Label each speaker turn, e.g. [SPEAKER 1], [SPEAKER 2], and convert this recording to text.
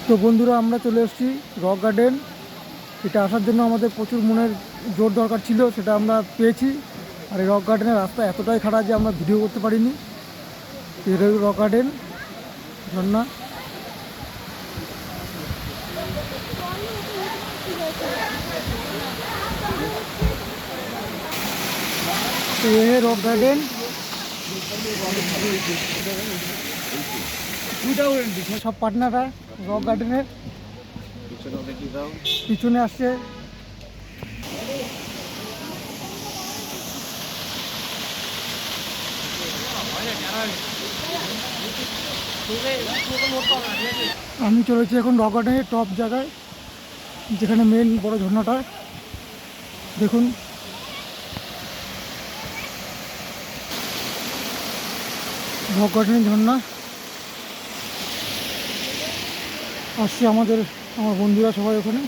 [SPEAKER 1] তো বন্ধুরা, আমরা চলে এসেছি রক গার্ডেন। এটা আসার জন্য আমাদের প্রচুর মনের জোর দরকার ছিল, সেটা আমরা পেয়েছি। আর এই রক গার্ডেনের রাস্তা এতটাই খারাপ যে আমরা ভিডিও করতে পারিনি। এটা রক গার্ডেন ঝর্ণা। तो ये है रॉक गार्डन। सब पार्टनारরা রক গার্ডেনের পিছনে আসছে। আমি চলেছি এখন রক গার্ডেনের টপ জায়গায়, যেখানে মেন বড় ঝর্ণাটা দেখুন। রক গার্ডেনের ঝর্ণা আসছে আমার বন্ধুরা সবাই ওখানে।